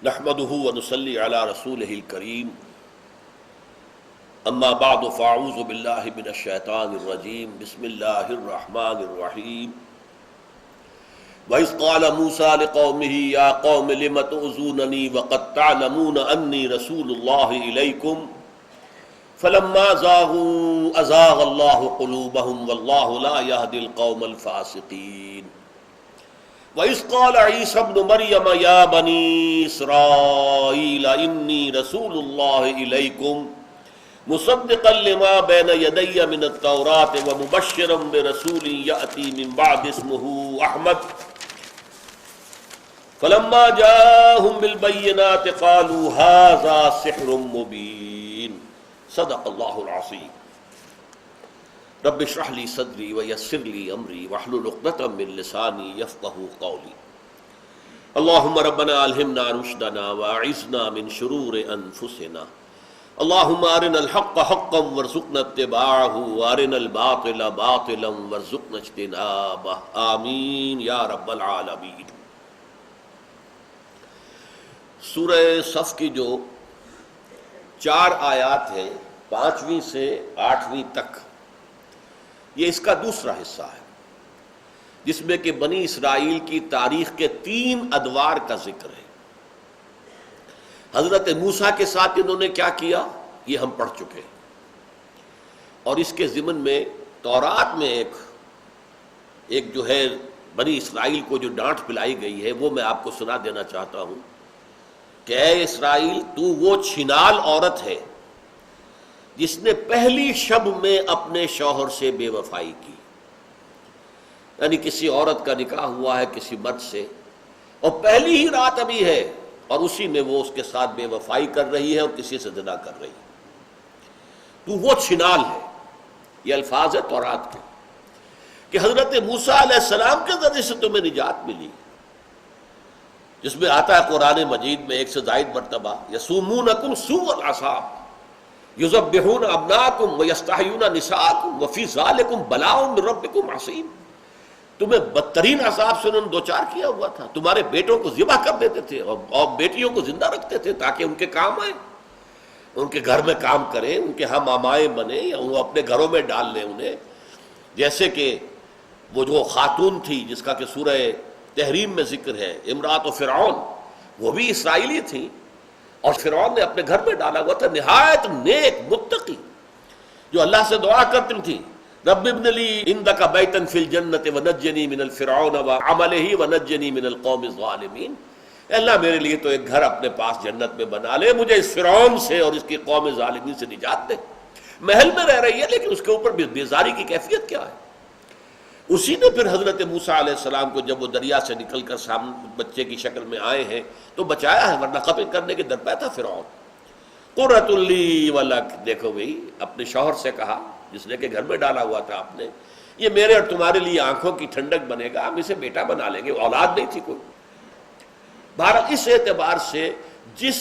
نحمده ونصلي على رسوله الكريم اما بعد فاعوذ بالله من الشيطان الرجيم بسم الله الرحمن الرحيم وإذ قال موسى لقومه يا قوم لم تؤذونني وقد تعلمون أني رسول الله إليكم فلما زاغوا أزاغ الله قلوبهم والله لا يهدي القوم الفاسقين وَإِذْ قَالَ عِيسَى ابْنُ مَرْيَمَ يَا بَنِي إِسْرَائِيلَ إِنِّي رَسُولُ اللَّهِ إِلَيْكُمْ مُصَدِّقًا لِمَا بَيْنَ يَدَيَّ مِنَ التَّوْرَاةِ وَمُبَشِّرًا بِرَسُولٍ يَأْتِي مِن بَعْدِي اسْمُهُ أَحْمَدُ فَلَمَّا جَاءَهُم بِالْبَيِّنَاتِ قَالُوا هَٰذَا سِحْرٌ مُّبِينٌ صدق اللہ العظیم رب اشرح لي صدری ویسر لي امری واحلل عقدۃ من لسانی یفقهوا قولی اللهم ربنا الہمنا رشدنا واعذنا من شرور انفسنا اللهم ارنا الحق حقا وارزقنا اتباعه وارنا الباطل باطلا وارزقنا اجتنابه آمین یا رب العالمین۔ سورہ صف کی جو 4 آیات ہیں 5ویں سے 8ویں تک، یہ اس کا دوسرا حصہ ہے جس میں کہ بنی اسرائیل کی تاریخ کے 3 ادوار کا ذکر ہے۔ حضرت موسیٰ کے ساتھ انہوں نے کیا کیا یہ ہم پڑھ چکے ہیں، اور اس کے ضمن میں تورات میں ایک جو ہے بنی اسرائیل کو جو ڈانٹ پلائی گئی ہے وہ میں آپ کو سنا دینا چاہتا ہوں کہ اے اسرائیل، تو وہ چھنال عورت ہے جس نے پہلی شب میں اپنے شوہر سے بے وفائی کی، یعنی کسی عورت کا نکاح ہوا ہے کسی مرد سے اور پہلی ہی رات ابھی ہے اور اسی میں وہ اس کے ساتھ بے وفائی کر رہی ہے اور کسی سے زنا کر رہی ہے، تو وہ چھنال ہے۔ یہ الفاظ ہے تورات کے کہ حضرت موسیٰ علیہ السلام کے ذریعے سے تمہیں نجات ملی، جس میں آتا ہے قرآن مجید میں 1 سے زائد مرتبہ یسومونکم سوء العذاب یذبحون ابناءکم ویستحیون نساءکم وفی ذالکم بلاء من ربکم عظیم۔ تمہیں بدترین عذاب سے انہوں نے دوچار کیا ہوا تھا، تمہارے بیٹوں کو ذبح کر دیتے تھے اور بیٹیوں کو زندہ رکھتے تھے تاکہ ان کے کام آئیں، ان کے گھر میں کام کریں، ان کے ہم آمائیں بنیں یا وہ اپنے گھروں میں ڈال لیں انہیں۔ جیسے کہ وہ جو خاتون تھی جس کا کہ سورہ تحریم میں ذکر ہے، امرات و فرعون، وہ بھی اسرائیلی تھی اور فرعون نے اپنے گھر میں ڈالا ہوا تھا، نہایت نیک متقی جو اللہ سے دعا کرتی تھی رب ابن لی عندک بیتا فی الجنت ونجنی من الفرعون وعملہ ونجنی من القوم الظالمین۔ اے اللہ میرے لیے تو ایک گھر اپنے پاس جنت میں بنا لے، مجھے اس فرعون سے اور اس کی قوم ظالمین سے نجات دے۔ محل میں رہ رہی ہے لیکن اس کے اوپر بیزاری کی کیفیت کیا ہے۔ اسی نے پھر حضرت موسیٰ علیہ السلام کو جب وہ دریا سے نکل کر سامنے بچے کی شکل میں آئے ہیں تو بچایا ہے، ورنہ قتل کرنے کے درپے تھا فرعون۔ قرۃ لی ولک، دیکھو بھئی اپنے شوہر سے کہا جس نے کہ گھر میں ڈالا ہوا تھا آپ نے، یہ میرے اور تمہارے لیے آنکھوں کی ٹھنڈک بنے گا، ہم اسے بیٹا بنا لیں گے، اولاد نہیں تھی کوئی۔ بہرحال اس اعتبار سے جس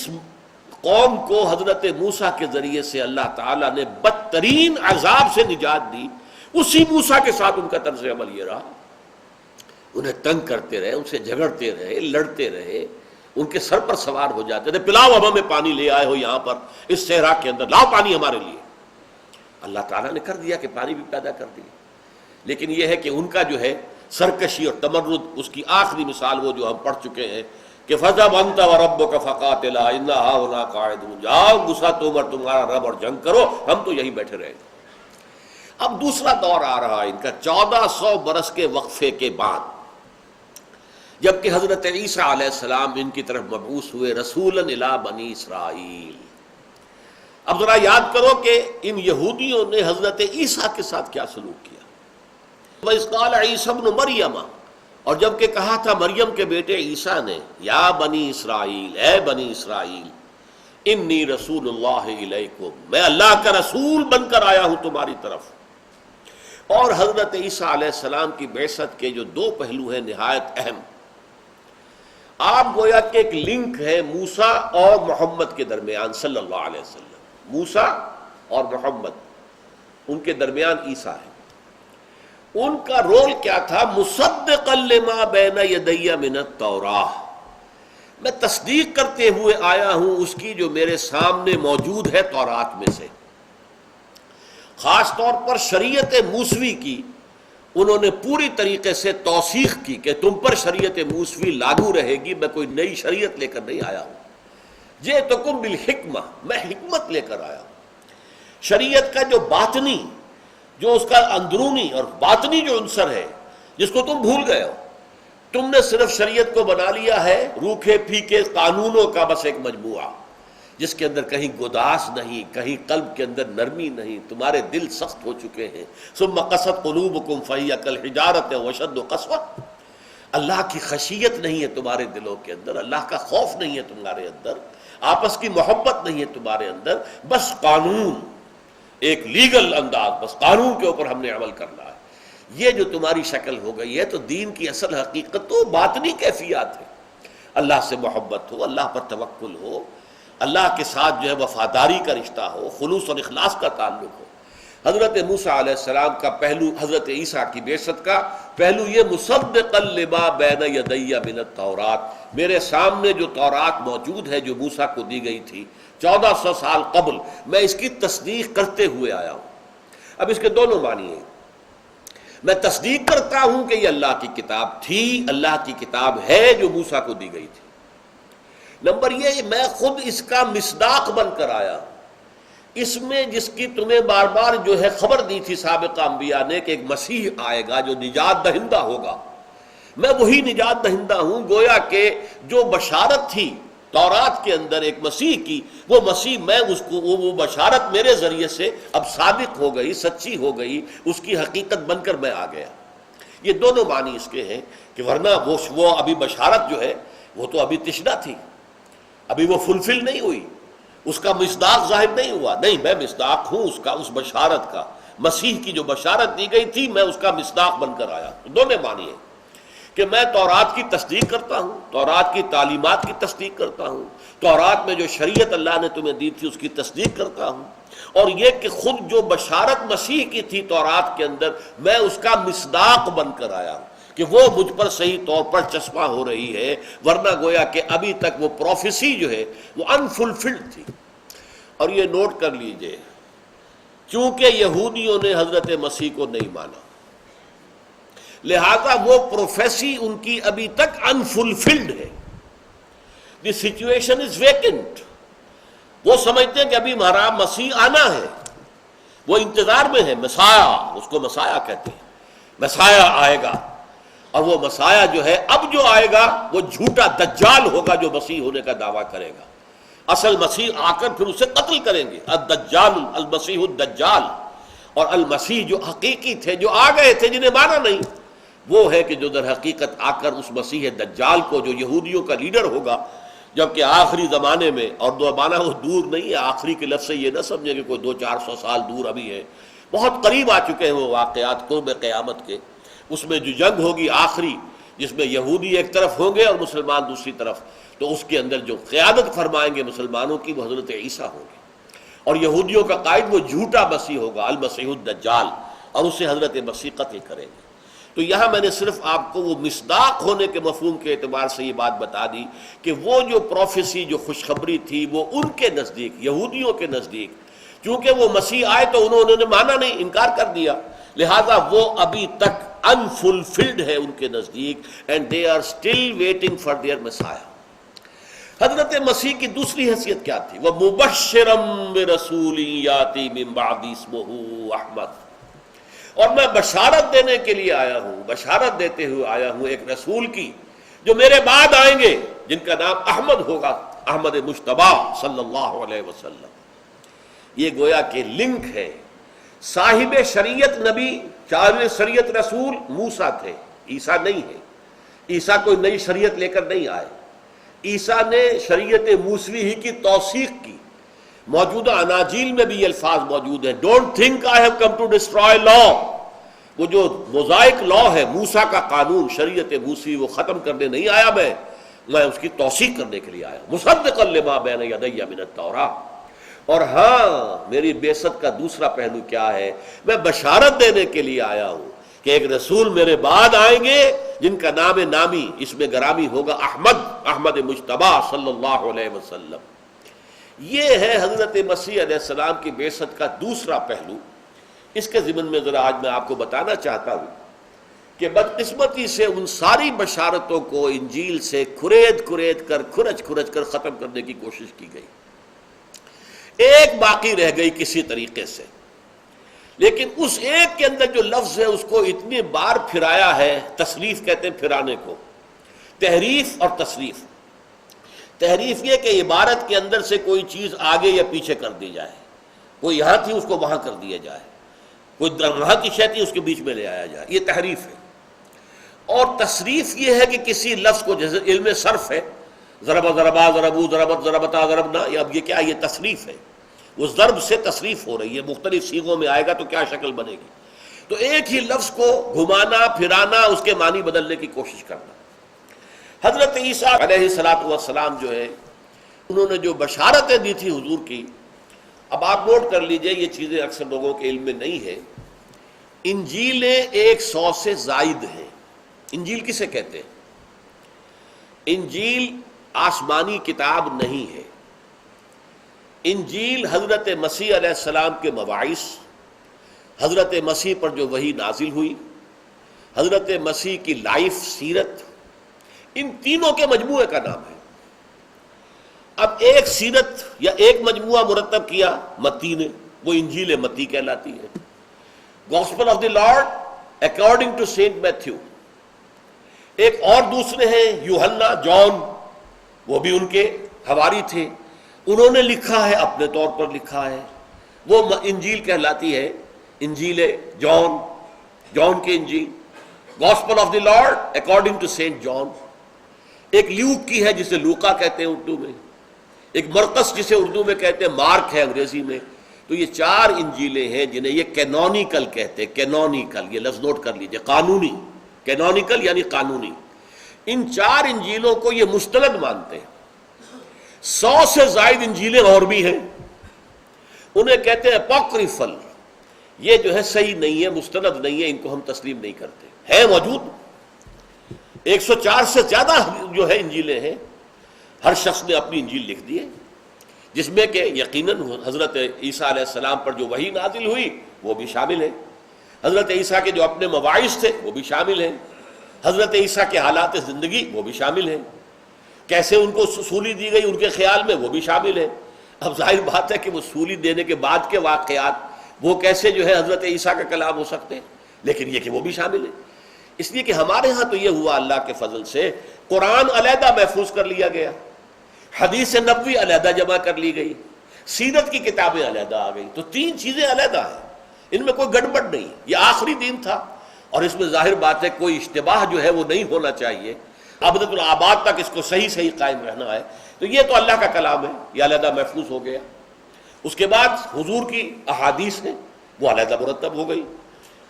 قوم کو حضرت موسیٰ کے ذریعے سے اللہ تعالیٰ نے بدترین عذاب سے نجات دی، اسی موسیٰ کے ساتھ ان کا طرز عمل یہ رہا، انہیں تنگ کرتے رہے، ان سے جھگڑتے رہے، لڑتے رہے، ان کے سر پر سوار ہو جاتے تھے، پلاؤ اب ہمیں پانی لے آئے ہو یہاں پر اس صحرا کے اندر، لاؤ پانی ہمارے لیے۔ اللہ تعالیٰ نے کر دیا کہ پانی بھی پیدا کر دیا، لیکن یہ ہے کہ ان کا جو ہے سرکشی اور تمرد، اس کی آخری مثال وہ جو ہم پڑھ چکے ہیں کہ فَذْهَبْ أَنْتَ وَرَبُّكَ فَقَاتِلَا إِنَّا هَاهُنَا قَاعِدُونَ، جاؤ موسیٰ تم اور تمہارا رب اور جنگ کرو، ہم تو یہیں بیٹھے رہیں گے۔ اب دوسرا دور آ رہا ہے ان کا 1400 برس کے وقفے کے بعد، جبکہ حضرت عیسیٰ علیہ السلام ان کی طرف مبعوث ہوئے رسولاً الی بنی اسرائیل۔ اب ذرا یاد کرو کہ ان یہودیوں نے حضرت عیسیٰ کے ساتھ کیا سلوک کیا۔ وَإِذْ قَالَ عِيسَى ابْنُ مَرْيَمَ، اور جب کہ کہا تھا مریم کے بیٹے عیسیٰ نے، یا بنی اسرائیل، اے بنی اسرائیل، انی رسول اللہ الیکم، میں اللہ کا رسول بن کر آیا ہوں تمہاری طرف۔ اور حضرت عیسیٰ علیہ السلام کی بعثت کے جو 2 پہلو ہیں نہایت اہم، آپ گویا کہ ایک لنک ہے موسیٰ اور محمد کے درمیان صلی اللہ علیہ وسلم، موسیٰ اور محمد، ان کے درمیان عیسیٰ ہے۔ ان کا رول کیا تھا؟ مصدقا لما بین یدی من التوراہ، میں تصدیق کرتے ہوئے آیا ہوں اس کی جو میرے سامنے موجود ہے تورات میں سے. خاص طور پر شریعت موسوی کی انہوں نے پوری طریقے سے توثیق کی کہ تم پر شریعت موسوی لاگو رہے گی، میں کوئی نئی شریعت لے کر نہیں آیا ہوں. جئتکم بالحکمہ، میں حکمت لے کر آیا ہوں. شریعت کا جو باطنی، جو اس کا اندرونی اور باطنی جو عنصر ہے جس کو تم بھول گئے ہو، تم نے صرف شریعت کو بنا لیا ہے روکھے پھیکے قانونوں کا بس ایک مجموعہ، جس کے اندر کہیں گداس نہیں، کہیں قلب کے اندر نرمی نہیں. تمہارے دل سخت ہو چکے ہیں. ثم قست قلوبکم فہی کالحجارۃ واشد قسوۃ. اللہ کی خشیت نہیں ہے تمہارے دلوں کے اندر، اللہ کا خوف نہیں ہے تمہارے اندر، آپس کی محبت نہیں ہے تمہارے اندر. بس قانون، ایک لیگل انداز، بس قانون کے اوپر ہم نے عمل کرنا ہے. یہ جو تمہاری شکل ہو گئی ہے تو دین کی اصل حقیقت تو باطنی کیفیات ہے. اللہ سے محبت ہو، اللہ پر توکل ہو، اللہ کے ساتھ جو ہے وفاداری کا رشتہ ہو، خلوص اور اخلاص کا تعلق ہو. حضرت موسیٰ علیہ السلام کا پہلو، حضرت عیسیٰ کی بعثت کا پہلو یہ مصدقا لما بین یدی من التورات، میرے سامنے جو تورات موجود ہے جو موسیٰ کو دی گئی تھی 1400 سال قبل، میں اس کی تصدیق کرتے ہوئے آیا ہوں. اب اس کے دونوں معنی ہیں. میں تصدیق کرتا ہوں کہ یہ اللہ کی کتاب تھی، اللہ کی کتاب ہے جو موسیٰ کو دی گئی تھی. نمبر یہ، میں خود اس کا مصداق بن کر آیا. اس میں جس کی تمہیں بار بار جو ہے خبر دی تھی سابقہ انبیاء نے کہ ایک مسیح آئے گا جو نجات دہندہ ہوگا، میں وہی نجات دہندہ ہوں. گویا کہ جو بشارت تھی تورات کے اندر ایک مسیح کی، وہ مسیح میں اس کو، وہ بشارت میرے ذریعے سے اب صادق ہو گئی، سچی ہو گئی، اس کی حقیقت بن کر میں آ گیا. یہ دونوں معنی اس کے ہیں کہ ورنہ وہ ابھی بشارت جو ہے وہ تو ابھی تشنہ تھی، ابھی وہ فلفل نہیں ہوئی، اس کا مصداق ظاہر نہیں ہوا. نہیں، میں مصداق ہوں اس کا، اس بشارت کا. مسیح کی جو بشارت دی گئی تھی میں اس کا مصداق بن کر آیا. دونوں معنی ہیں کہ میں تورات کی تصدیق کرتا ہوں، تورات کی تعلیمات کی تصدیق کرتا ہوں، تورات میں جو شریعت اللہ نے تمہیں دی تھی اس کی تصدیق کرتا ہوں، اور یہ کہ خود جو بشارت مسیح کی تھی تورات کے اندر میں اس کا مصداق بن کر آیا ہوں کہ وہ مجھ پر صحیح طور پر چشمہ ہو رہی ہے. ورنہ گویا کہ ابھی تک وہ پروفیسی جو ہے وہ انفلفلڈ تھی. اور یہ نوٹ کر لیجئے، چونکہ یہودیوں نے حضرت مسیح کو نہیں مانا، لہذا وہ پروفیسی ان کی ابھی تک انفلفلڈ ہے. The situation is vacant. وہ سمجھتے ہیں کہ ابھی ہمارا مسیح آنا ہے، وہ انتظار میں ہے. مسایہ، اس کو مسایہ کہتے ہیں، مسایہ آئے گا. اور وہ مسایہ جو ہے اب جو آئے گا وہ جھوٹا دجال ہوگا جو مسیح ہونے کا دعویٰ کرے گا. اصل مسیح آ کر پھر اسے قتل کریں گے. الدجال، المسیح الدجال. اور المسیح جو حقیقی تھے، جو آ گئے تھے، جنہیں مانا نہیں، وہ ہے کہ جو در حقیقت آ کر اس مسیح دجال کو جو یہودیوں کا لیڈر ہوگا، جبکہ آخری زمانے میں، اور زمانہ وہ دور نہیں ہے، آخری کے لفظ سے یہ نہ سمجھیں کہ کوئی 200-400 سال دور ابھی ہے، بہت قریب آ چکے ہیں وہ واقعات قرب قیامت کے. اس میں جو جنگ ہوگی آخری، جس میں یہودی ایک طرف ہوں گے اور مسلمان دوسری طرف، تو اس کے اندر جو قیادت فرمائیں گے مسلمانوں کی وہ حضرت عیسیٰ ہوں گے، اور یہودیوں کا قائد وہ جھوٹا مسیح ہوگا، المسیح الدجال، اور اسے حضرت مسیح قتل کریں گے. تو یہاں میں نے صرف آپ کو وہ مصداق ہونے کے مفہوم کے اعتبار سے یہ بات بتا دی کہ وہ جو پروفیسی، جو خوشخبری تھی، وہ ان کے نزدیک، یہودیوں کے نزدیک، چونکہ وہ مسیح آئے تو انہوں نے مانا نہیں، انکار کر دیا، لہذا وہ ابھی تک unfulfilled ہے ان کے نزدیک، and they are still waiting for their Messiah. حضرت مسیح کی دوسری حیثیت کیا تھی؟ وَمُبَشِّرًا بِرَسُولٍ يَأْتِي مِن بَعْدِهِ اسْمُهُ أَحْمَدُ. اور میں بشارت دینے کے لیے آیا ہوں، بشارت دیتے ہوئے آیا ہوں ایک رسول کی جو میرے بعد آئیں گے، جن کا نام احمد ہوگا، احمد مجتبی صلی اللہ علیہ وسلم. یہ گویا کہ لنک ہے. صاحب شریعت نبی، صاحب شریعت رسول موسیٰ تھے، عیسیٰ نہیں ہے. عیسیٰ کوئی نئی شریعت لے کر نہیں آئے. عیسیٰ نے شریعت موسوی ہی کی توثیق کی. موجودہ اناجیل میں بھی یہ الفاظ موجود ہیں، don't think I have come to destroy law. وہ جو موزائک لا ہے، موسیٰ کا قانون، شریعت موسوی، وہ ختم کرنے نہیں آیا میں اس کی توثیق کرنے کے لیے آیا. مصدقا لما بین یدی من التوراۃ. اور ہاں، میری بعثت کا دوسرا پہلو کیا ہے؟ میں بشارت دینے کے لیے آیا ہوں کہ ایک رسول میرے بعد آئیں گے جن کا نام نامی اس میں گرامی ہوگا احمد مجتبی صلی اللہ علیہ وسلم۔ یہ ہے حضرت مسیح علیہ السلام کی بعثت کا دوسرا پہلو۔ اس کے ضمن میں ذرا آج میں آپ کو بتانا چاہتا ہوں کہ بدقسمتی سے ان ساری بشارتوں کو انجیل سے کھرچ کر ختم کرنے کی کوشش کی گئی۔ ایک باقی رہ گئی کسی طریقے سے، لیکن اس ایک کے اندر جو لفظ ہے اس کو اتنی بار پھرایا ہے، تصریف کہتے ہیں پھرانے کو، تحریف اور تصریف۔ تحریف یہ کہ عبارت کے اندر سے کوئی چیز آگے یا پیچھے کر دی جائے، کوئی یہاں تھی اس کو وہاں کر دیا جائے، کوئی وہاں کی شے تھی اس کے بیچ میں لے آیا جائے، یہ تحریف ہے۔ اور تصریف یہ ہے کہ کسی لفظ کو، جیسے علم صرف ہے، ضرب ضربا ضربو ضربت ضربتا ضربنا، اب یہ کیا، یہ تصریف ہے، وہ ضرب سے تصریف ہو رہی ہے، مختلف صیغوں میں آئے گا تو کیا شکل بنے گی۔ تو ایک ہی لفظ کو گھمانا پھرانا، اس کے معنی بدلنے کی کوشش کرنا۔ حضرت عیسیٰ علیہ السلام جو ہے، انہوں نے جو بشارتیں دی تھی حضور کی، اب آپ نوٹ کر لیجئے، یہ چیزیں اکثر لوگوں کے علم میں نہیں ہے۔ انجیلیں 100 سے زائد ہیں۔ انجیل کسے کہتے ہیں؟ انجیل آسمانی کتاب نہیں ہے۔ انجیل حضرت مسیح علیہ السلام کے مواعظ، حضرت مسیح پر جو وحی نازل ہوئی، حضرت مسیح کی لائف سیرت، ان تینوں کے مجموعے کا نام ہے۔ اب ایک سیرت یا ایک مجموعہ مرتب کیا متی نے، وہ انجیل متی کہلاتی ہے۔ Gospel of the lord according to Saint Matthew. ایک اور دوسرے ہیں یوحنا، جان، وہ بھی ان کے حواری تھے، انہوں نے لکھا ہے، اپنے طور پر لکھا ہے، وہ انجیل کہلاتی ہے، انجیل جان کی انجیل، gospel of the lord according to saint John. ایک لیوک کی ہے جسے لوکا کہتے ہیں اردو میں، ایک مرقس جسے اردو میں کہتے ہیں مارک ہے انگریزی میں۔ تو یہ 4 انجیلیں ہیں جنہیں یہ کینونیکل کہتے ہیں۔ کینونیکل، یہ لفظ نوٹ کر لیجئے، قانونی، کینونیکل یعنی قانونی۔ ان 4 انجیلوں کو یہ مستند مانتے ہیں۔ 100 سے زائد انجیلیں اور بھی ہیں، انہیں کہتے ہیں اپوکریفل۔ یہ جو ہے صحیح نہیں ہے، مستند نہیں ہے، ان کو ہم تسلیم نہیں کرتے۔ ہے موجود 104 سے زیادہ جو ہے انجیلیں ہیں، ہر شخص نے اپنی انجیل لکھ دی ہے، جس میں کہ یقیناً حضرت عیسیٰ علیہ السلام پر جو وحی نازل ہوئی وہ بھی شامل ہے، حضرت عیسیٰ کے جو اپنے مواعظ تھے وہ بھی شامل ہیں، حضرت عیسیٰ کے حالات زندگی وہ بھی شامل ہیں، کیسے ان کو سولی دی گئی ان کے خیال میں وہ بھی شامل ہے۔ اب ظاہر بات ہے کہ وہ سولی دینے کے بعد کے واقعات وہ کیسے جو ہے حضرت عیسیٰ کا کلام ہو سکتے ہیں، لیکن یہ کہ وہ بھی شامل ہے۔ اس لیے کہ ہمارے ہاں تو یہ ہوا اللہ کے فضل سے، قرآن علیحدہ محفوظ کر لیا گیا، حدیث نبوی علیحدہ جمع کر لی گئی، سیرت کی کتابیں علیحدہ آ گئی، تو 3 چیزیں علیحدہ ہیں، ان میں کوئی گڑبڑ نہیں۔ یہ آخری دین تھا اور اس میں ظاہر بات ہے کوئی اشتباہ جو ہے وہ نہیں ہونا چاہیے، ابد الآباد تک اس کو صحیح قائم رہنا ہے۔ تو یہ تو اللہ کا کلام ہے، یہ علیحدہ محفوظ ہو گیا۔ اس کے بعد حضور کی احادیث ہیں، وہ علیحدہ مرتب ہو گئی،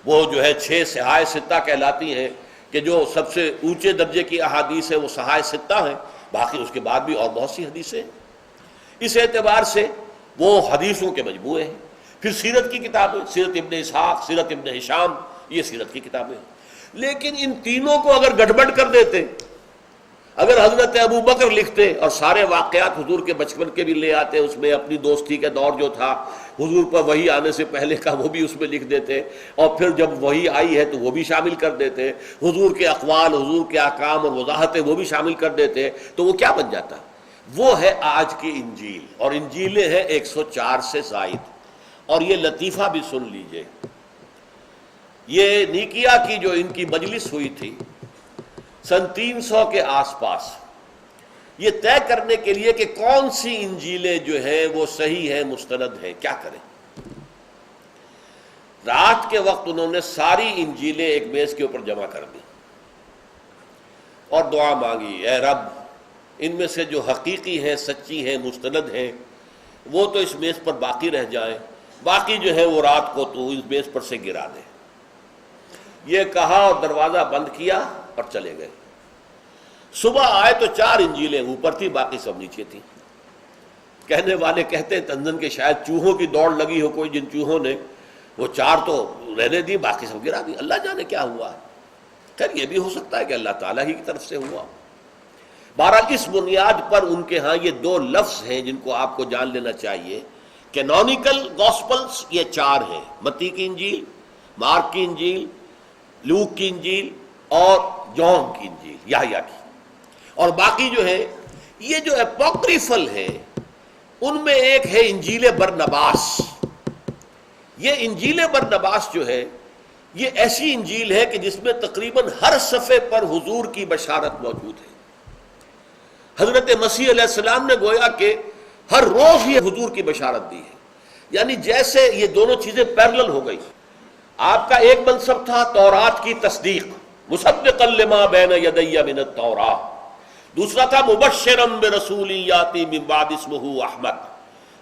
وہ جو ہے 6 صحائح ستہ کہلاتی ہیں، کہ جو سب سے اونچے درجے کی احادیث ہے وہ صحائح ستہ ہیں، باقی اس کے بعد بھی اور بہت سی حدیثیں ہیں۔ اس اعتبار سے وہ حدیثوں کے مجموعے ہیں۔ پھر سیرت کی کتابیں، سیرت ابن اسحاق، سیرت ابن ہشام، یہ سیرت کی کتابیں ہیں۔ لیکن ان تینوں کو اگر گڑبڑ کر دیتے، اگر حضرت ابو بکر لکھتے اور سارے واقعات حضور کے بچپن کے بھی لے آتے، اس میں اپنی دوستی کے دور جو تھا، حضور پر وحی آنے سے پہلے کا وہ بھی اس میں لکھ دیتے، اور پھر جب وحی آئی ہے تو وہ بھی شامل کر دیتے، حضور کے اقوال، حضور کے احکام اور وضاحتیں وہ بھی شامل کر دیتے، تو وہ کیا بن جاتا؟ وہ ہے آج کی انجیل، اور انجیلیں ہیں 104 سے زائد۔ اور یہ لطیفہ بھی سن لیجئے، یہ نیکیا کی جو ان کی مجلس ہوئی تھی سن 300 کے آس پاس، یہ طے کرنے کے لیے کہ کون سی انجیلیں جو ہیں وہ صحیح ہیں، مستند ہیں، کیا کریں۔ رات کے وقت انہوں نے ساری انجیلیں ایک میز کے اوپر جمع کر دی اور دعا مانگی، اے رب ان میں سے جو حقیقی ہیں، سچی ہیں، مستند ہیں، وہ تو اس میز پر باقی رہ جائیں، باقی جو ہے وہ رات کو تو اس میز پر سے گرا دے۔ یہ کہا اور دروازہ بند کیا اور چلے گئے۔ صبح آئے تو 4 انجیلیں اوپر تھی، باقی سب نیچے تھی۔ کہنے والے کہتے ہیں تنزن کے شاید چوہوں کی دوڑ لگی ہو کوئی، جن چوہوں نے وہ 4 تو رہنے دی، باقی سب گرا دی، اللہ جانے کیا ہوا ہے۔ خیر یہ بھی ہو سکتا ہے کہ اللہ تعالیٰ ہی کی طرف سے ہوا۔ بہرحال اس بنیاد پر ان کے ہاں یہ دو لفظ ہیں جن کو آپ کو جان لینا چاہیے، کینونیکل گاسپلز یہ چار ہیں، متی کی انجیل، مارک کی انجیل، لوک کی انجیل اور جون کی انجیل، یحییٰ کی، اور باقی جو ہے یہ جو اپوکریفل ہے ان میں ایک ہے انجیل برنباس۔ یہ انجیل برنباس جو ہے یہ ایسی انجیل ہے کہ جس میں تقریباً ہر صفحے پر حضور کی بشارت موجود ہے۔ حضرت مسیح علیہ السلام نے گویا کہ ہر روز ہی حضور کی بشارت دی ہے، یعنی جیسے یہ دونوں چیزیں پیرلل ہو گئی۔ آپ کا ایک منصب تھا تورات کی تصدیق، مصدقا لما بین یدی من التوراۃ، دوسرا تھا مبشرا برسول یاتی من بعد اسمہ احمد،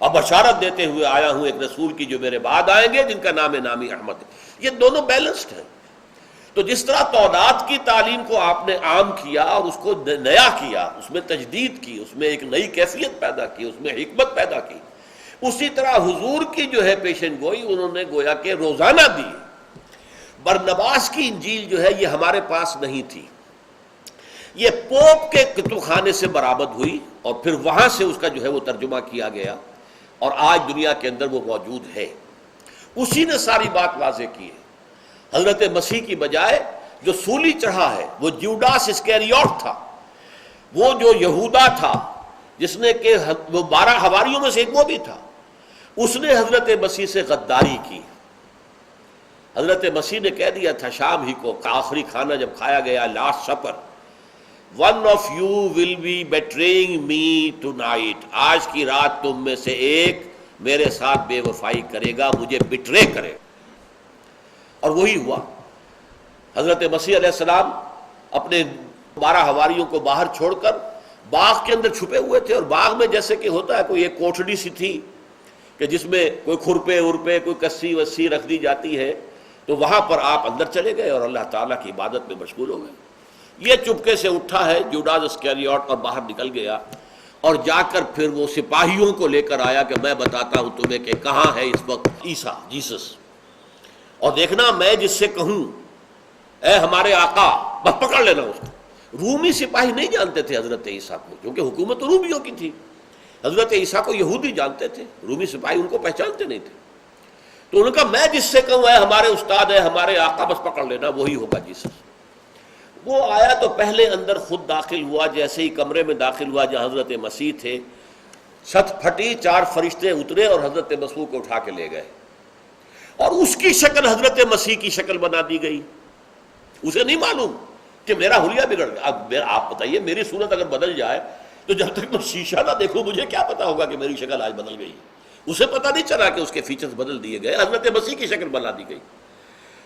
اور بشارت دیتے ہوئے آیا ہوں ایک رسول کی جو میرے بعد آئیں گے جن کا نام نامی احمد ہے۔ یہ دونوں بیلنسڈ ہیں۔ تو جس طرح تورات کی تعلیم کو آپ نے عام کیا اور اس کو نیا کیا، اس میں تجدید کی، اس میں ایک نئی کیفیت پیدا کی، اس میں حکمت پیدا کی، اسی طرح حضور کی جو ہے پیشن گوئی انہوں نے گویا کہ روزانہ دی۔ برنباس کی انجیل جو ہے یہ ہمارے پاس نہیں تھی، یہ پوپ کے کتب خانے سے برآمد ہوئی اور پھر وہاں سے اس کا جو ہے وہ ترجمہ کیا گیا اور آج دنیا کے اندر وہ موجود ہے۔ اسی نے ساری بات واضح کی ہے۔ حضرت مسیح کی بجائے جو سولی چڑھا ہے وہ جیوڈاس اسکیریوٹ تھا، وہ جو یہودا تھا جس نے کہ وہ 12 حواریوں میں سے ایک وہ بھی تھا، اس نے حضرت مسیح سے غداری کی۔ حضرت مسیح نے کہہ دیا تھا شام ہی کو آخری کھانا جب کھایا گیا، last supper, one of you will be betraying me tonight, آج کی رات تم میں سے ایک میرے ساتھ بے وفائی کرے گا، مجھے بٹرے کرے گا۔ اور وہی ہوا۔ حضرت مسیح علیہ السلام اپنے 12 حواریوں کو باہر چھوڑ کر باغ کے اندر چھپے ہوئے تھے، اور باغ میں جیسے کہ ہوتا ہے کوئی ایک کوٹھڑی سی تھی کہ جس میں کوئی کھرپے ارپے کوئی کسی وسی رکھ دی جاتی ہے، تو وہاں پر آپ اندر چلے گئے اور اللہ تعالیٰ کی عبادت میں مشغول ہو گئے۔ یہ چپکے سے اٹھا ہے جوڈاس اسکیریوٹ اور باہر نکل گیا اور جا کر پھر وہ سپاہیوں کو لے کر آیا کہ میں بتاتا ہوں تمہیں کہ کہاں ہے اس وقت عیسیٰ، جیسس، اور دیکھنا میں جس سے کہوں اے ہمارے آقا بس پکڑ لینا اس کو۔ رومی سپاہی نہیں جانتے تھے حضرت عیسیٰ کو، کیونکہ حکومت تو رومیوں کی تھی۔ حضرت عیسیٰ کو یہودی جانتے تھے، رومی سپاہی ان کو پہچانتے نہیں تھے۔ تو انہوں نے کہا میں جس سے کہوں اے ہمارے استاد ہے ہمارے آقا بس پکڑ لینا، وہی ہوگا جیسس۔ وہ آیا تو پہلے اندر خود داخل ہوا، جیسے ہی کمرے میں داخل ہوا جہاں حضرت مسیح تھے، چھت پھٹی، 4 فرشتے اترے اور حضرت مسیح کو اٹھا کے لے گئے، اور اس کی شکل حضرت مسیح کی شکل بنا دی گئی۔ اسے نہیں معلوم کہ میرا حلیہ بگڑ گیا۔ اب آپ بتائیے میری صورت اگر بدل جائے تو جب تک میں شیشہ نہ دیکھوں مجھے کیا پتا ہوگا کہ میری شکل آج بدل گئی؟ اسے پتا نہیں چلا کہ اس کے فیچرز بدل دیے گئے، حضرت مسیح کی شکل بنا دی گئی۔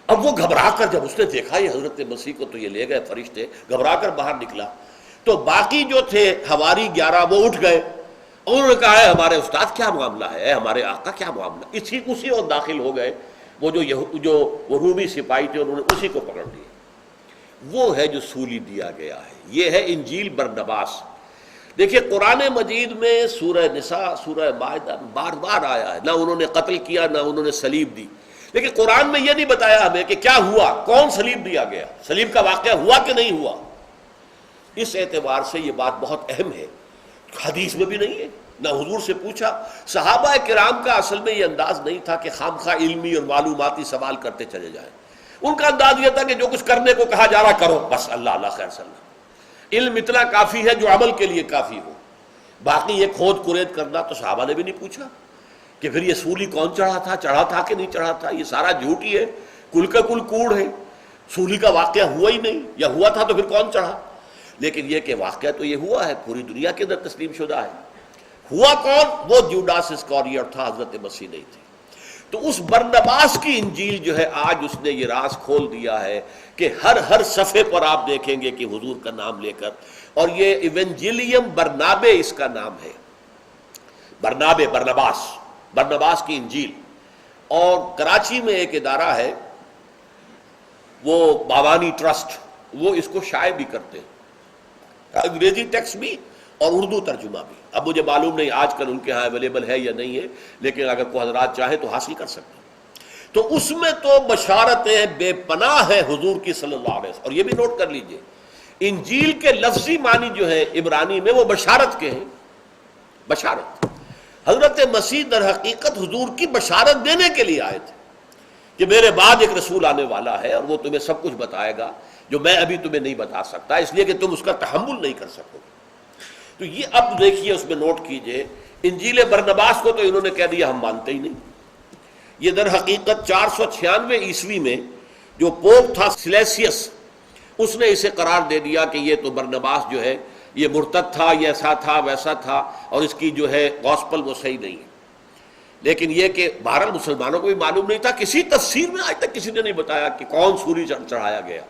اب وہ گھبرا کر جب اس نے دیکھا یہ حضرت مسیح کو تو یہ لے گئے فرشتے، گھبرا کر باہر نکلا تو باقی جو تھے حواری 11 وہ اٹھ گئے، انہوں نے کہا ہے ہمارے استاد کیا معاملہ ہے، ہمارے آقا کیا معاملہ، اسی اور داخل ہو گئے۔ وہ وہ رومی سپاہی تھے انہوں نے اسی کو پکڑ لیا۔ وہ ہے جو سولی دیا گیا ہے، یہ ہے انجیل برنباس۔ دیکھیے قرآن مجید میں سورہ نساء، سورہ مائدہ بار بار آیا ہے، نہ انہوں نے قتل کیا نہ انہوں نے صلیب دی، لیکن قرآن میں یہ نہیں بتایا ہمیں کہ کیا ہوا، کون صلیب دیا گیا، صلیب کا واقعہ ہوا کہ نہیں ہوا۔ اس اعتبار سے یہ بات بہت اہم ہے، حدیث میں بھی نہیں ہے، نہ حضور سے پوچھا۔ صحابہ کرام کا اصل میں یہ انداز نہیں تھا کہ خام خواہ علمی اور معلوماتی سوال کرتے چلے جائیں، ان کا انداز یہ تھا کہ جو کچھ کرنے کو کہا جا رہا کرو، بس اللہ اللہ خیر صلی اللہ۔ علم اتنا کافی ہے جو عمل کے لیے کافی ہو، باقی یہ کھود کرید کرنا تو صحابہ نے بھی نہیں پوچھا کہ پھر یہ سولی کون چڑھا تھا کہ نہیں چڑھا تھا، یہ سارا جھوٹ ہی ہے، کل کا کل کوڑ ہے، سولی کا واقعہ ہوا ہی نہیں، یا ہوا تھا تو پھر کون چڑھا۔ لیکن یہ کہ واقعہ تو یہ ہوا ہے، پوری دنیا کے اندر تسلیم شدہ ہے۔ ہوا کون؟ وہ جوڈاس اسکاریوٹ تھا، حضرت مسیح نہیں تھے۔ تو اس برنباس کی انجیل جو ہے آج اس نے یہ راز کھول دیا ہے کہ ہر صفحے پر آپ دیکھیں گے کہ حضور کا نام لے کر، اور یہ ایونجیلیم برنابے اس کا نام ہے، برنباس کی انجیل۔ اور کراچی میں ایک ادارہ ہے وہ باوانی ٹرسٹ، وہ اس کو شائع بھی کرتے ہیں، انگریزی ٹیکسٹ بھی اور اردو ترجمہ بھی۔ اب مجھے معلوم نہیں آج کل ان کے ہاں اویلیبل ہے یا نہیں ہے، لیکن اگر کوئی حضرات چاہیں تو حاصل کر سکتے ہیں۔ تو اس میں تو بشارتیں بے پناہ ہے حضور کی صلی اللہ علیہ وسلم. اور یہ بھی نوٹ کر لیجئے انجیل کے لفظی معنی جو ہے عبرانی میں وہ بشارت کے ہیں. بشارت. حضرت مسیح در حقیقت حضور کی بشارت دینے کے لیے آئے تھے کہ میرے بعد ایک رسول آنے والا ہے اور وہ تمہیں سب کچھ بتائے گا جو میں ابھی تمہیں نہیں بتا سکتا، اس لیے کہ تم اس کا تحمل نہیں کر سکو گے. تو یہ اب دیکھیے اس میں نوٹ کیجئے انجیل برنباس کو تو انہوں نے کہہ دیا ہم مانتے ہی نہیں. یہ در حقیقت 496 عیسوی میں جو پوپ تھا سلیسیس، اس نے اسے قرار دے دیا کہ یہ تو برنباس جو ہے یہ مرتد تھا، یہ ایسا تھا ویسا تھا، اور اس کی جو ہے گوسپل وہ صحیح نہیں ہے. لیکن یہ کہ بہرحال مسلمانوں کو بھی معلوم نہیں تھا، کسی تفسیر میں آج تک کسی نے نہیں بتایا کہ کون سوری چڑھایا گیا.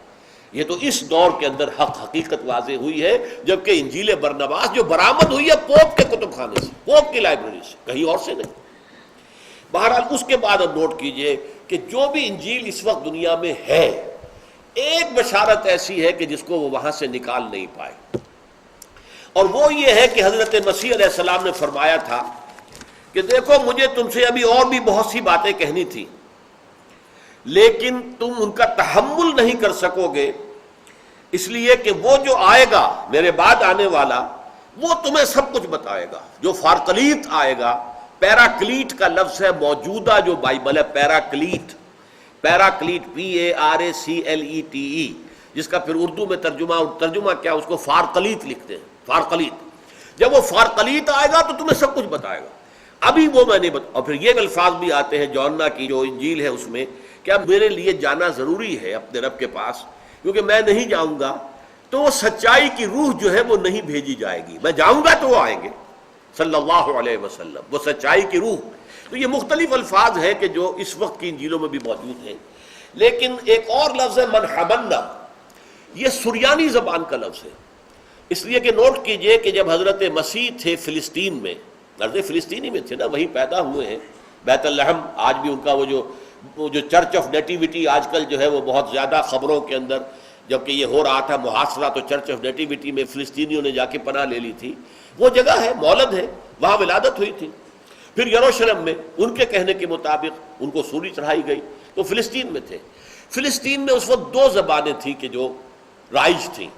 یہ تو اس دور کے اندر حقیقت واضح ہوئی ہے، جبکہ انجیل برنباس جو برآمد ہوئی ہے پوپ کے کتب خانے سے، پوپ کی لائبریری سے، کہیں اور سے نہیں. بہرحال اس کے بعد اب نوٹ کیجئے کہ جو بھی انجیل اس وقت دنیا میں ہے، ایک بشارت ایسی ہے کہ جس کو وہ وہاں سے نکال نہیں پائے، اور وہ یہ ہے کہ حضرت مسیح علیہ السلام نے فرمایا تھا کہ دیکھو مجھے تم سے ابھی اور بھی بہت سی باتیں کہنی تھی، لیکن تم ان کا تحمل نہیں کر سکو گے، اس لیے کہ وہ جو آئے گا میرے بعد آنے والا وہ تمہیں سب کچھ بتائے گا. جو فارکلیت آئے گا، پیراکلیٹ کا لفظ ہے موجودہ جو بائبل ہے، پیراکلیٹ PARACLETE، جس کا پھر اردو میں ترجمہ کیا اس کو فارکلیت لکھتے ہیں. فارکلیت، جب وہ فارکلیت آئے گا تو تمہیں سب کچھ بتائے گا. ابھی وہ میں نہیں بتا. اور پھر یہ الفاظ بھی آتے ہیں یوحنا کی جو انجیل ہے اس میں، کیا میرے لیے جانا ضروری ہے اپنے رب کے پاس، کیونکہ میں نہیں جاؤں گا تو وہ سچائی کی روح جو ہے وہ نہیں بھیجی جائے گی. میں جاؤں گا تو وہ آئیں گے صلی اللہ علیہ وسلم، وہ سچائی کی روح. تو یہ مختلف الفاظ ہیں کہ جو اس وقت کی انجیلوں میں بھی موجود ہیں. لیکن ایک اور لفظ ہے منحمنا، یہ سریانی زبان کا لفظ ہے. اس لیے کہ نوٹ کیجئے کہ جب حضرت مسیح تھے فلسطین میں، فلسطینی میں تھے نا، وہیں پیدا ہوئے ہیں، بیت لحم. آج بھی ان کا وہ جو چرچ آف نیٹیوٹی آج کل جو ہے وہ بہت زیادہ خبروں کے اندر، جبکہ یہ ہو رہا تھا محاصرہ تو چرچ آف نیٹیوٹی میں فلسطینیوں نے جا کے پناہ لے لی تھی. وہ جگہ ہے، مولد ہے، وہاں ولادت ہوئی تھی. پھر یروشلم میں ان کے کہنے کے مطابق ان کو سولی چڑھائی گئی تو فلسطین میں تھے. فلسطین میں اس وقت دو زبانیں تھیں کہ جو رائج تھیں.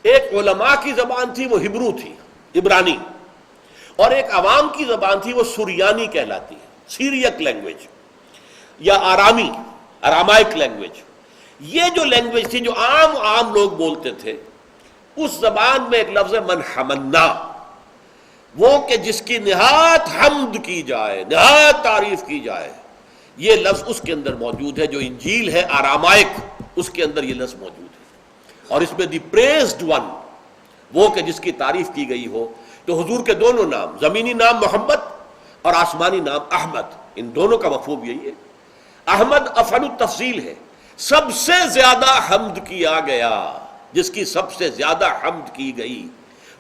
ایک علماء کی زبان تھی وہ ہبرو تھی، عبرانی، اور ایک عوام کی زبان تھی وہ سریانی کہلاتی ہے، سیریک لینگویج یا ارامائک لینگویج. یہ جو لینگویج تھی جو عام لوگ بولتے تھے، اس زبان میں ایک لفظ ہے منحمنا، وہ کہ جس کی نہایت حمد کی جائے، نہایت تعریف کی جائے. یہ لفظ اس کے اندر موجود ہے جو انجیل ہے ارامائک، اس کے اندر یہ لفظ موجود ہے. اور اس میں دی پریزڈ ون، وہ کہ جس کی تعریف کی گئی ہو. تو حضور کے دونوں نام، زمینی نام محمد اور آسمانی نام احمد، ان دونوں کا مفہوم یہی ہے. احمد افعل التفضیل ہے، سب سے زیادہ حمد کیا گیا، جس کی سب سے زیادہ حمد کی گئی.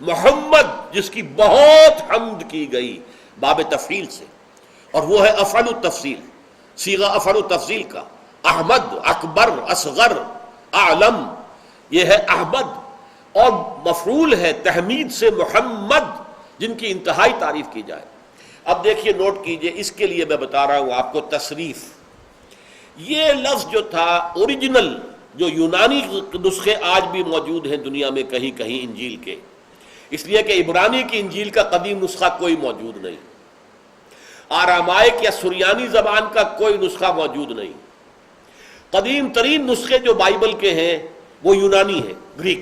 محمد جس کی بہت حمد کی گئی، باب تفعیل سے، اور وہ ہے افعل التفضیل، صیغہ افعل التفضیل کا. احمد اکبر، اصغر، اعلم، یہ ہے احمد. اور مفعول ہے تحمید سے محمد، جن کی انتہائی تعریف کی جائے. اب دیکھیے نوٹ کیجئے، اس کے لیے میں بتا رہا ہوں آپ کو تصریف. یہ لفظ جو تھا اوریجنل، جو یونانی نسخے آج بھی موجود ہیں دنیا میں کہیں کہیں انجیل کے، اس لیے کہ عبرانی کی انجیل کا قدیم نسخہ کوئی موجود نہیں، آرامائک یا سریانی زبان کا کوئی نسخہ موجود نہیں. قدیم ترین نسخے جو بائبل کے ہیں وہ یونانی ہیں، گریک.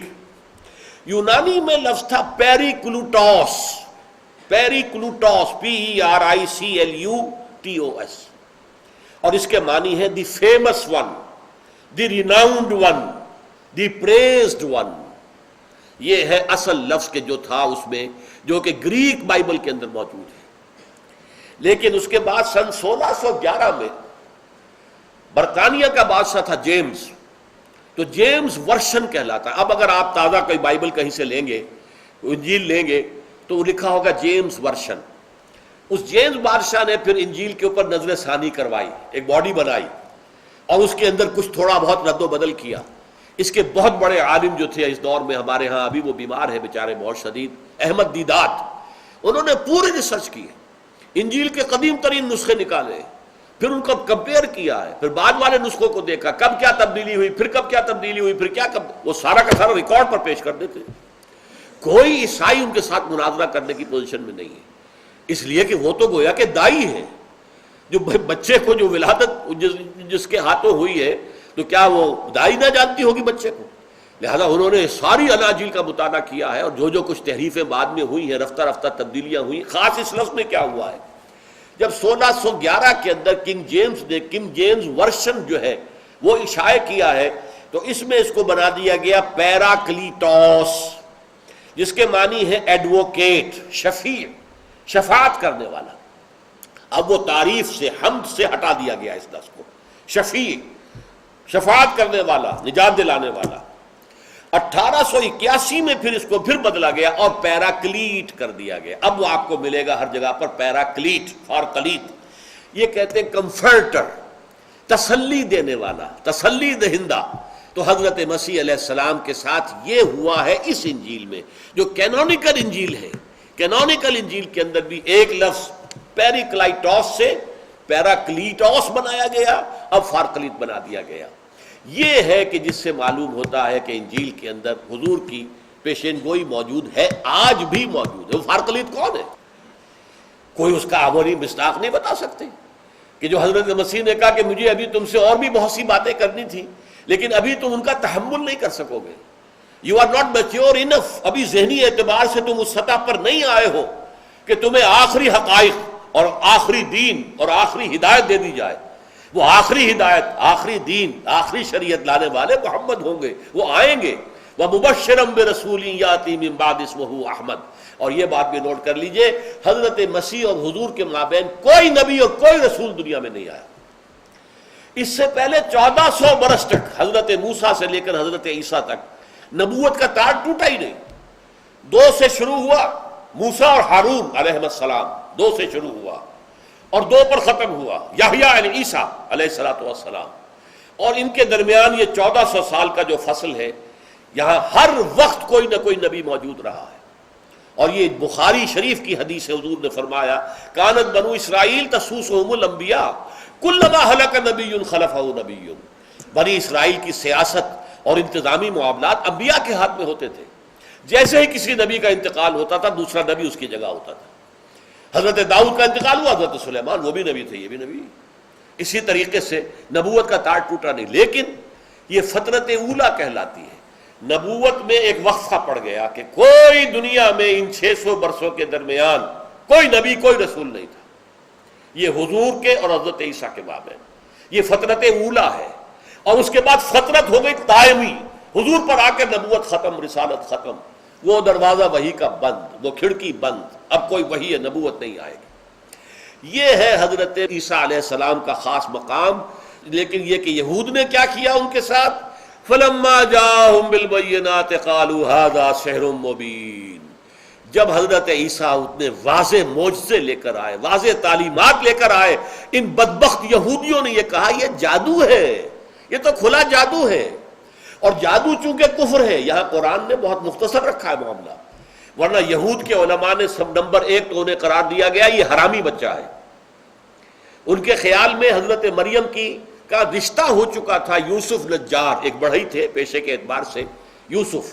یونانی میں لفظ تھا پیریکلوٹوس، PERICLUTOS، اور اس کے معنی ہے دی فیمس ون، دی ریناؤنڈ ون، دی پریزڈ ون. یہ ہے اصل لفظ کے جو تھا اس میں، جو کہ گریک بائبل کے اندر موجود ہے. لیکن اس کے بعد سن 1611 میں برطانیہ کا بادشاہ تھا جیمز، تو جیمز ورشن کہلاتا ہے. اب اگر آپ تازہ کوئی بائبل کہیں سے لیں گے، انجیل لیں گے، تو لکھا ہوگا جیمز ورشن. اس جیمز بادشاہ نے پھر انجیل کے اوپر نظر ثانی کروائی، ایک باڈی بنائی، اور اس کے اندر کچھ تھوڑا بہت رد و بدل کیا. اس کے بہت بڑے عالم جو تھے اس دور میں ہمارے ہاں، ابھی وہ بیمار ہے بیچارے بہت شدید، احمد دیدات، انہوں نے پوری ریسرچ کی، انجیل کے قدیم ترین نسخے نکالے، پھر ان کو کمپیئر کیا ہے، پھر بعد والے نسخوں کو دیکھا، کب کیا تبدیلی ہوئی، پھر کب کیا تبدیلی ہوئی، پھر کیا کب، وہ سارا کا سارا ریکارڈ پر پیش کر دیتے۔ کوئی عیسائی ان کے ساتھ مناظرہ کرنے کی پوزیشن میں نہیں ہے، اس لیے کہ وہ تو گویا کہ دائی ہیں، جو بچے کو جو ولادت جس کے ہاتھوں ہوئی ہے، تو کیا وہ دائی نہ جانتی ہوگی بچے کو؟ لہذا انہوں نے ساری اناجیل کا مطالعہ کیا ہے، اور جو کچھ تحریفیں بعد میں ہوئی ہیں، رفتہ رفتہ تبدیلیاں ہوئی، خاص اس لفظ میں کیا ہوا ہے، جب 1611 کے اندر کنگ جیمز ورشن جو ہے وہ اشاعہ کیا ہے، تو اس میں اس کو بنا دیا گیا پیراکلیٹوس، جس کے معنی ہے ایڈوکیٹ، شفیع، شفاعت کرنے والا۔ اب وہ تعریف سے، حمد سے ہٹا دیا گیا اس لفظ کو، شفیع، شفاعت کرنے والا، نجات دلانے والا۔ 1881 میں پھر اس کو پھر بدلا گیا اور پیراکلیٹ کر دیا گیا۔ اب وہ آپ کو ملے گا ہر جگہ پر پیراکلیٹ، فارکلیٹ، یہ کہتے ہیں کمفرٹر، تسلی دینے والا، تسلی دہندہ۔ تو حضرت مسیح علیہ السلام کے ساتھ یہ ہوا ہے اس انجیل میں، جو کینونیکل انجیل ہے۔ کینونیکل انجیل کے اندر بھی ایک لفظ پیریکلائٹوس سے پیراکلیٹوس بنایا گیا، اب فارکلیٹ بنا دیا گیا۔ یہ ہے کہ جس سے معلوم ہوتا ہے کہ انجیل کے اندر حضور کی پیشین گوئی موجود ہے، آج بھی موجود ہے۔ وہ فارکلیٹ کون ہے؟ کوئی اس کا عملی مصداق نہیں بتا سکتے، کہ جو حضرت مسیح نے کہا کہ مجھے ابھی تم سے اور بھی بہت سی باتیں کرنی تھی، لیکن ابھی تم ان کا تحمل نہیں کر سکو گے، یو آر ناٹ میچیور انف، ابھی ذہنی اعتبار سے تم اس سطح پر نہیں آئے ہو کہ تمہیں آخری حقائق اور آخری دین اور آخری ہدایت دے دی جائے۔ وہ آخری ہدایت، آخری دین، آخری شریعت لانے والے محمد ہوں گے، وہ آئیں گے۔ وَمُبَشِّرًا بِرَسُولٍ يَأْتِي مِن بَعْدِ اسْمُهُ احمد۔ اور یہ بات بھی نوٹ کر لیجئے، حضرت مسیح اور حضور کے مابین کوئی نبی اور کوئی رسول دنیا میں نہیں آیا۔ اس سے پہلے 1400 برس تک، حضرت موسیٰ سے لے کر حضرت عیسیٰ تک، نبوت کا تار ٹوٹا ہی نہیں۔ 2 سے شروع ہوا، موسیٰ اور ہارون علیہ السلام، 2 سے شروع ہوا اور 2 پر ختم ہوا، یحییٰ علیہ عیسیٰ علیہ السلام۔ اور ان کے درمیان یہ 1400 سال کا جو فصل ہے، یہاں ہر وقت کوئی نہ کوئی نبی موجود رہا ہے۔ اور یہ بخاری شریف کی حدیث ہے، حضور نے فرمایا کانت بنو اسرائیل تسوسهم الانبیاء کلما ہلک نبی خلفہ نبی۔ بنی اسرائیل کی سیاست اور انتظامی معاملات انبیاء کے ہاتھ میں ہوتے تھے، جیسے ہی کسی نبی کا انتقال ہوتا تھا دوسرا نبی اس کی جگہ ہوتا تھا۔ حضرت داؤد کا انتقال ہوا، حضرت سلیمان، وہ بھی نبی تھے، یہ بھی نبی۔ اسی طریقے سے نبوت کا تار ٹوٹا نہیں، لیکن یہ فترت اولا کہلاتی ہے۔ نبوت میں ایک وقفہ پڑ گیا کہ کوئی دنیا میں ان 600 برسوں کے درمیان کوئی نبی، کوئی رسول نہیں تھا، یہ حضور کے اور حضرت عیسیٰ کے مابین، یہ فترت اولا ہے۔ اور اس کے بعد فترت ہو گئی دائمی، حضور پر آ کے نبوت ختم، رسالت ختم، وہ دروازہ وحی کا بند، وہ کھڑکی بند، اب کوئی وحی نبوت نہیں آئے گی۔ یہ ہے حضرت عیسیٰ علیہ السلام کا خاص مقام۔ لیکن یہ کہ یہود نے کیا کیا ان کے ساتھ، فَلَمَّا جَاءَهُم بِالْبَيِّنَاتِ قَالُوا هَذَا سِحْرٌ مُبِينٌ۔ جب حضرت عیسیٰ اتنے واضح معجزے لے کر آئے، واضح تعلیمات لے کر آئے، ان بدبخت یہودیوں نے یہ کہا یہ جادو ہے، یہ تو کھلا جادو ہے۔ اور جادو چونکہ کفر ہے، یہاں قرآن نے بہت مختصر رکھا ہے معاملہ، ورنہ یہود کے علماء نے سب نمبر 1 تو انہیں قرار دیا گیا یہ حرامی بچہ ہے۔ ان کے خیال میں حضرت مریم کا رشتہ ہو چکا تھا یوسف نجار، ایک بڑھئی تھے پیشے کے اعتبار سے یوسف،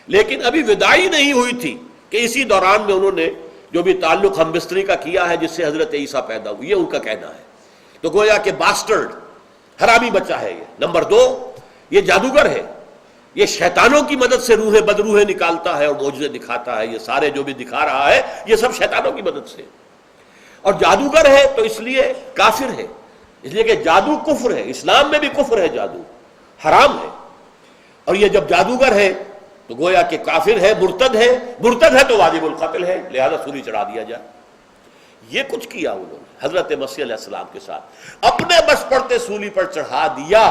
لیکن ابھی وداعی نہیں ہوئی تھی کہ اسی دوران میں انہوں نے جو بھی تعلق ہم بستری کا کیا ہے جس سے حضرت عیسیٰ پیدا ہوئی، یہ ان کا کہنا ہے۔ تو گویا کہ باسٹرڈ، حرامی بچہ ہے یہ۔ نمبر 2، یہ جادوگر ہے، یہ شیطانوں کی مدد سے روحیں بدروحیں نکالتا ہے اور معجزے دکھاتا ہے۔ یہ سارے جو بھی دکھا رہا ہے یہ سب شیطانوں کی مدد سے، اور جادوگر ہے تو اس لیے کافر ہے، اس لیے کہ جادو کفر ہے، اسلام میں بھی کفر ہے، جادو حرام ہے۔ اور یہ جب جادوگر ہے تو گویا کہ کافر ہے، مرتد ہے تو واجب القتل ہے، لہذا سولی چڑھا دیا جائے۔ یہ کچھ کیا انہوں نے حضرت مسیح علیہ السلام کے ساتھ، اپنے بس پڑتے سولی پر چڑھا دیا،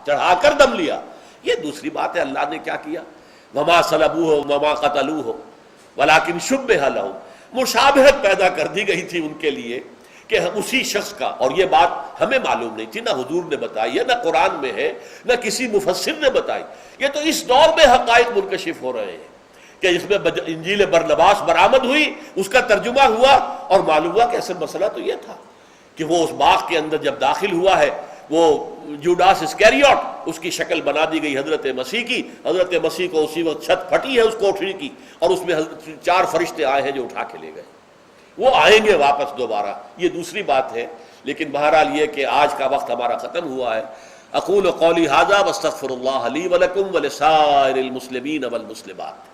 چڑھا کر دم لیا۔ یہ دوسری بات ہے اللہ نے کیا کیا، وما صلبوہ وما قتلوہ ولکن شبہ لہم، مشابہت پیدا کر دی گئی تھی ان کے لیے کہ اسی شخص کا، اور یہ بات ہمیں معلوم نہیں تھی، نہ حضور نے بتائی ہے، نہ قرآن میں ہے، نہ کسی مفسر نے بتائی، یہ تو اس دور میں حقائق منکشف ہو رہے ہیں کہ اس میں انجیل برنباس برآمد ہوئی، اس کا ترجمہ ہوا اور معلوم ہوا کہ اصل مسئلہ تو یہ تھا کہ وہ اس باغ کے اندر جب داخل ہوا ہے، وہ جوڈاس اسکیریوٹ، اس کی شکل بنا دی گئی حضرت مسیح کی. حضرت مسیح کو اسی وقت چھت پھٹی ہے اس کوٹری کی، اور اس میں 4 فرشتے آئے ہیں جو اٹھا کے لے گئے. وہ آئیں گے واپس دوبارہ، یہ دوسری بات ہے. لیکن بہرحال یہ کہ آج کا وقت ہمارا ختم ہوا ہے. اقول قولی ھذا واستغفر اللہ لی ولکم ولسائر المسلمین والمسلمات.